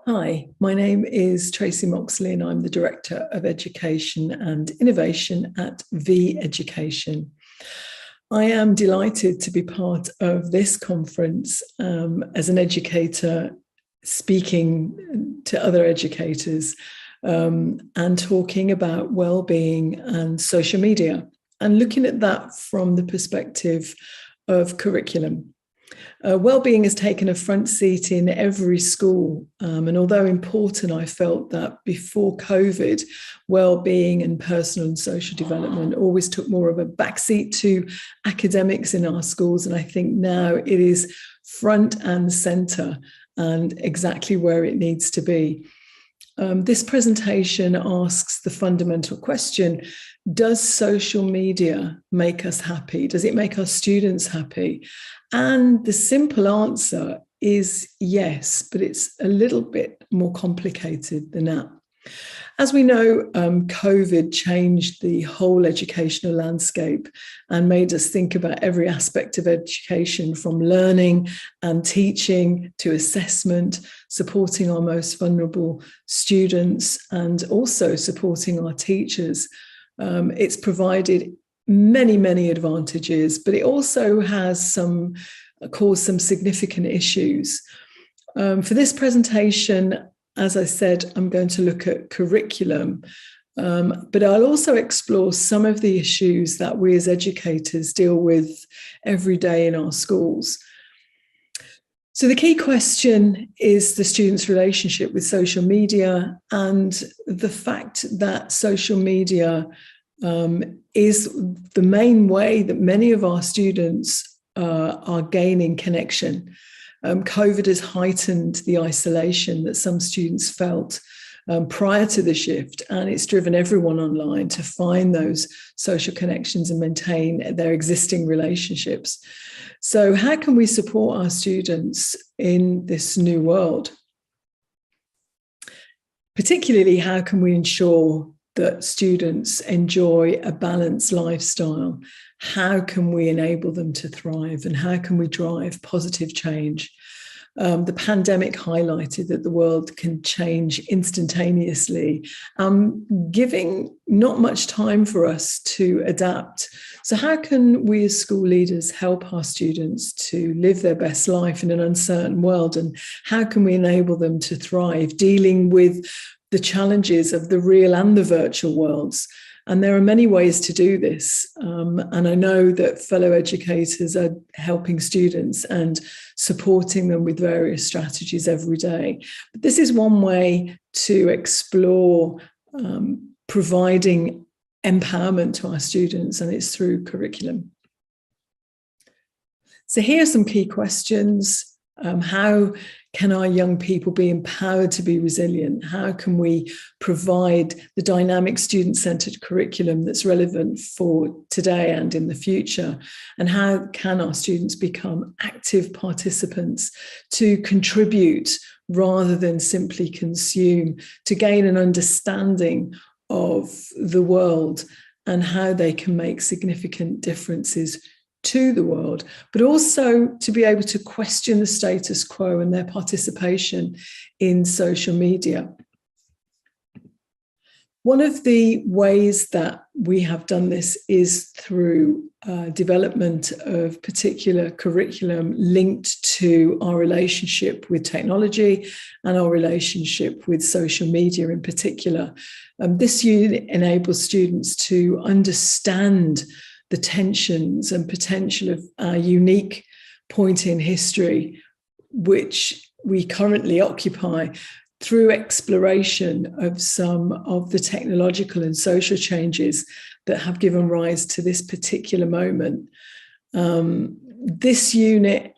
Hi, my name is Tracy Moxley and I'm the Director of Education and Innovation at V Education. I am delighted to be part of this conference as an educator speaking to other educators and talking about well-being and social media and looking at that from the perspective of curriculum. Wellbeing has taken a front seat in every school. And although important, I felt that before COVID, wellbeing and personal and social development always took more of a backseat to academics in our schools. And I think now it is front and center and exactly where it needs to be. This presentation asks the fundamental question, does social media make us happy? Does it make our students happy? And the simple answer is yes, but it's a little bit more complicated than that. As we know, COVID changed the whole educational landscape and made us think about every aspect of education, from learning and teaching to assessment, supporting our most vulnerable students and also supporting our teachers. It's provided many advantages, but it also has caused some significant issues. For this presentation, as I said, I'm going to look at curriculum, but I'll also explore some of the issues that we as educators deal with every day in our schools. So the key question is the student's relationship with social media and the fact that social media is the main way that many of our students are gaining connection. COVID has heightened the isolation that some students felt prior to the shift, and it's driven everyone online to find those social connections and maintain their existing relationships. So how can we support our students in this new world? Particularly, how can we ensure that students enjoy a balanced lifestyle? How can we enable them to thrive, and how can we drive positive change? The pandemic highlighted that the world can change instantaneously, giving not much time for us to adapt. So how can we as school leaders help our students to live their best life in an uncertain world? And how can we enable them to thrive, dealing with the challenges of the real and the virtual worlds? And there are many ways to do this. And I know that fellow educators are helping students and supporting them with various strategies every day. But this is one way to explore providing empowerment to our students, and it's through curriculum. So here are some key questions. How can our young people be empowered to be resilient? How can we provide the dynamic student-centered curriculum that's relevant for today and in the future? And how can our students become active participants to contribute rather than simply consume, to gain an understanding of the world and how they can make significant differences to the world, but also to be able to question the status quo and their participation in social media. One of the ways that we have done this is through development of particular curriculum linked to our relationship with technology and our relationship with social media in particular. This unit enables students to understand the tensions and potential of our unique point in history, which we currently occupy, through exploration of some of the technological and social changes that have given rise to this particular moment. This unit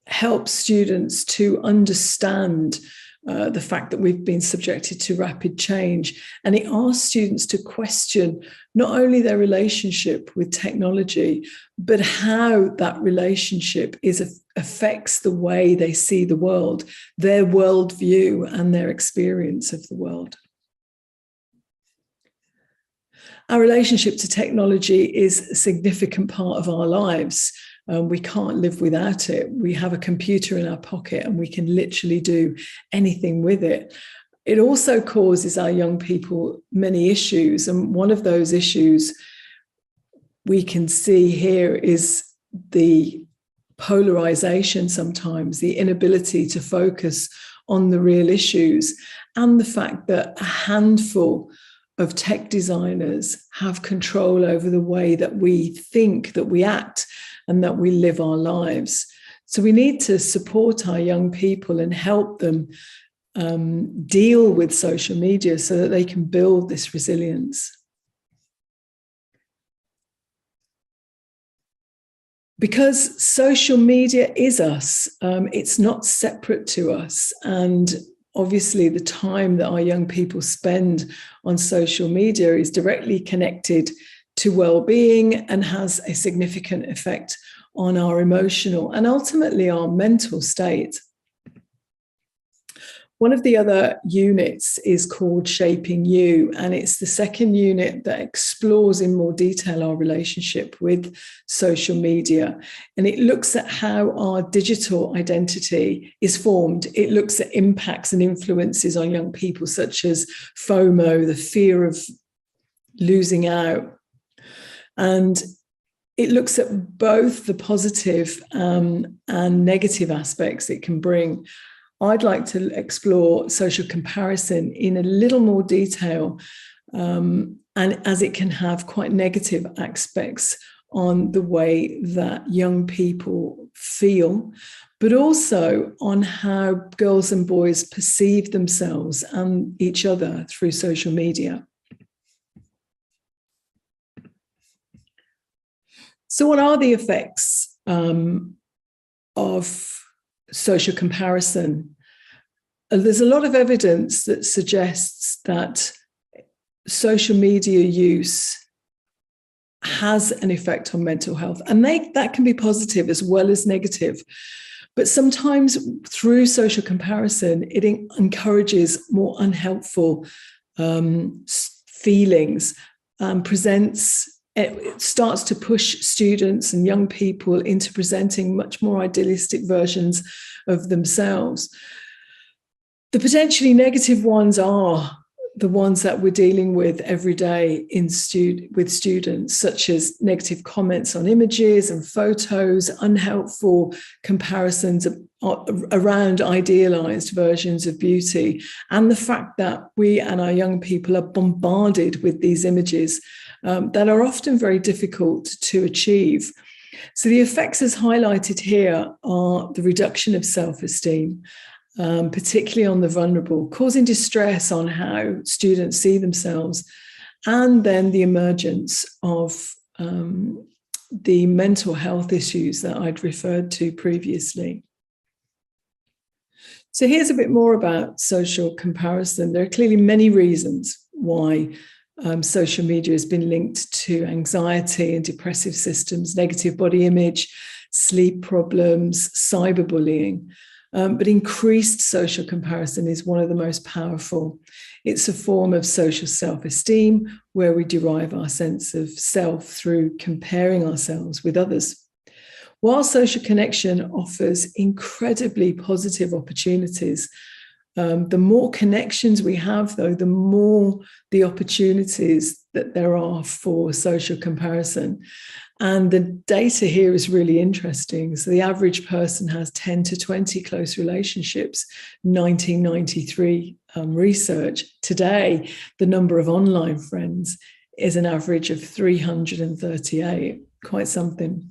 helps students to understand the fact that we've been subjected to rapid change. And it asks students to question not only their relationship with technology, but how that relationship affects the way they see the world, their worldview and their experience of the world. Our relationship to technology is a significant part of our lives. We can't live without it. We have a computer in our pocket and we can literally do anything with it. It also causes our young people many issues. And one of those issues we can see here is the polarization sometimes, the inability to focus on the real issues, and the fact that a handful of tech designers have control over the way that we think, that we act, and that we live our lives. So we need to support our young people and help them deal with social media so that they can build this resilience. Because social media is us, it's not separate to us. And obviously the time that our young people spend on social media is directly connected to well-being and has a significant effect on our emotional and ultimately our mental state. One of the other units is called Shaping You, and it's the second unit that explores in more detail our relationship with social media. And it looks at how our digital identity is formed. It looks at impacts and influences on young people, such as FOMO, the fear of losing out. And it looks at both the positive and negative aspects it can bring. I'd like to explore social comparison in a little more detail, and as it can have quite negative aspects on the way that young people feel, but also on how girls and boys perceive themselves and each other through social media. So what are the effects of social comparison? There's a lot of evidence that suggests that social media use has an effect on mental health, and that can be positive as well as negative. But sometimes through social comparison, it encourages more unhelpful feelings, it starts to push students and young people into presenting much more idealistic versions of themselves. The potentially negative ones are the ones that we're dealing with every day with students, such as negative comments on images and photos, unhelpful comparisons around idealized versions of beauty, and the fact that we and our young people are bombarded with these images that are often very difficult to achieve. So the effects as highlighted here are the reduction of self-esteem, particularly on the vulnerable, causing distress on how students see themselves, and then the emergence of the mental health issues that I'd referred to previously. So here's a bit more about social comparison. There are clearly many reasons why social media has been linked to anxiety and depressive systems, negative body image, sleep problems, cyberbullying. But increased social comparison is one of the most powerful. It's a form of social self-esteem where we derive our sense of self through comparing ourselves with others. While social connection offers incredibly positive opportunities, the more connections we have, though, the more the opportunities that there are for social comparison. And the data here is really interesting. So the average person has 10 to 20 close relationships, 1993 research. Today, the number of online friends is an average of 338, quite something.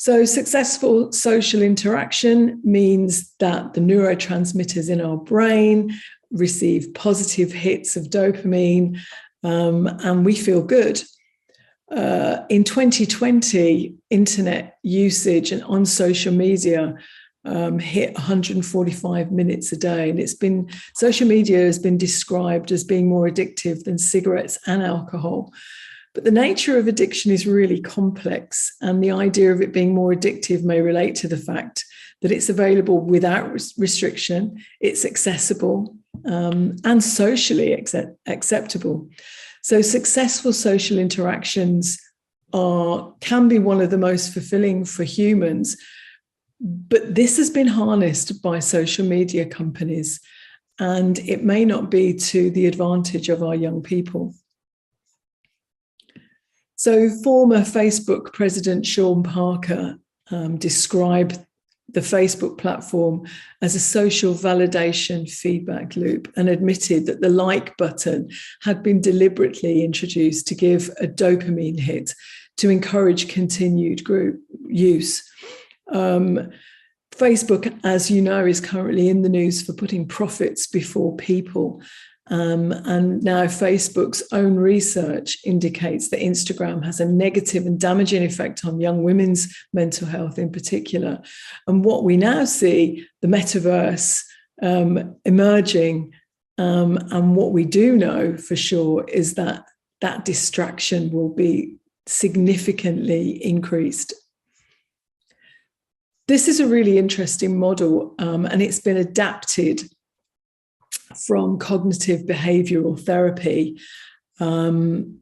So successful social interaction means that the neurotransmitters in our brain receive positive hits of dopamine, and we feel good. In 2020, internet usage and on social media hit 145 minutes a day. And social media has been described as being more addictive than cigarettes and alcohol. But the nature of addiction is really complex, and the idea of it being more addictive may relate to the fact that it's available without restriction, it's accessible, and socially acceptable. So successful social interactions can be one of the most fulfilling for humans. But this has been harnessed by social media companies, and it may not be to the advantage of our young people. So former Facebook President Sean Parker described the Facebook platform as a social validation feedback loop and admitted that the like button had been deliberately introduced to give a dopamine hit to encourage continued group use. Facebook, as you know, is currently in the news for putting profits before people. And now Facebook's own research indicates that Instagram has a negative and damaging effect on young women's mental health in particular. And what we now see, the metaverse emerging, and what we do know for sure is that that distraction will be significantly increased. This is a really interesting model, and it's been adapted from cognitive behavioral therapy, and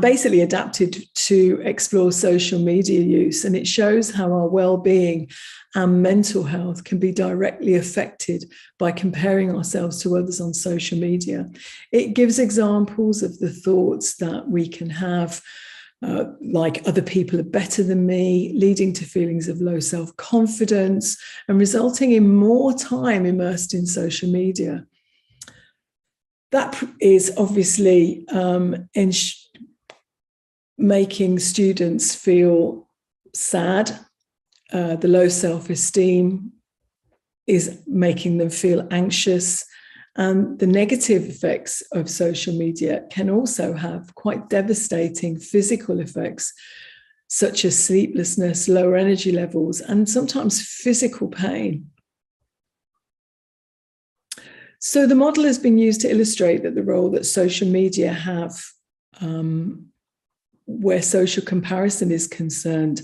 basically adapted to explore social media use. And it shows how our well-being and mental health can be directly affected by comparing ourselves to others on social media. It gives examples of the thoughts that we can have, like other people are better than me, leading to feelings of low self-confidence and resulting in more time immersed in social media. That is obviously making students feel sad. The low self-esteem is making them feel anxious. And the negative effects of social media can also have quite devastating physical effects, such as sleeplessness, lower energy levels, and sometimes physical pain. So the model has been used to illustrate that the role that social media have where social comparison is concerned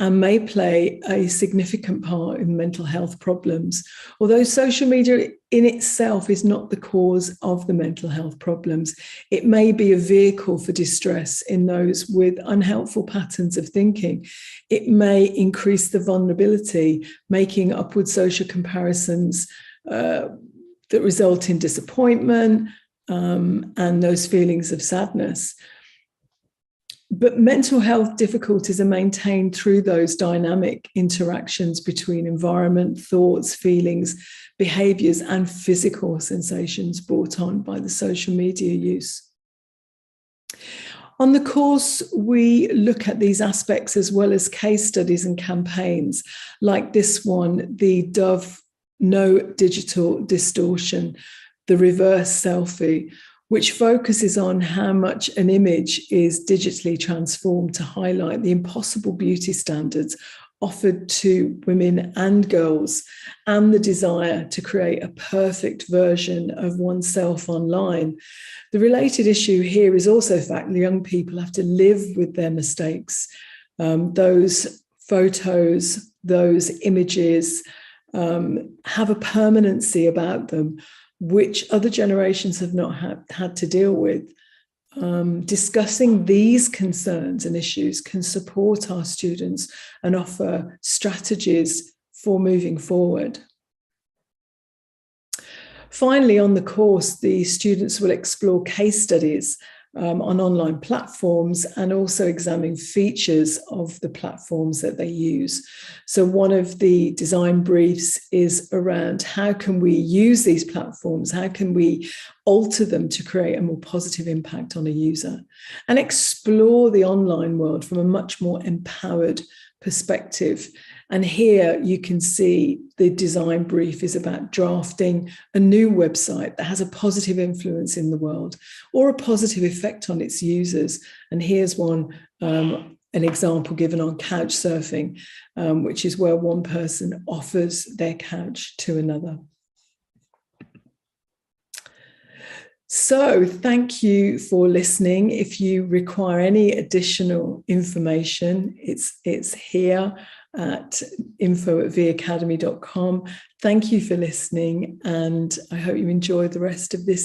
and may play a significant part in mental health problems. Although social media in itself is not the cause of the mental health problems, it may be a vehicle for distress in those with unhelpful patterns of thinking. It may increase the vulnerability, making upward social comparisons that result in disappointment and those feelings of sadness. But mental health difficulties are maintained through those dynamic interactions between environment, thoughts, feelings, behaviours, and physical sensations brought on by the social media use. On the course, we look at these aspects as well as case studies and campaigns, like this one, the Dove No Digital Distortion, the reverse selfie, which focuses on how much an image is digitally transformed to highlight the impossible beauty standards offered to women and girls and the desire to create a perfect version of oneself online. The related issue here is also the fact that young people have to live with their mistakes. Those photos, those images have a permanency about them which other generations have not had to deal with. Discussing these concerns and issues can support our students and offer strategies for moving forward. Finally, on the course, the students will explore case studies on online platforms and also examine features of the platforms that they use. So one of the design briefs is around how can we use these platforms, how can we alter them to create a more positive impact on a user, and explore the online world from a much more empowered perspective. And here you can see the design brief is about drafting a new website that has a positive influence in the world or a positive effect on its users. And here's one, an example given on couch surfing, which is where one person offers their couch to another. So thank you for listening. If you require any additional information, it's here at info@vacademy.com. Thank you for listening, and I hope you enjoy the rest of this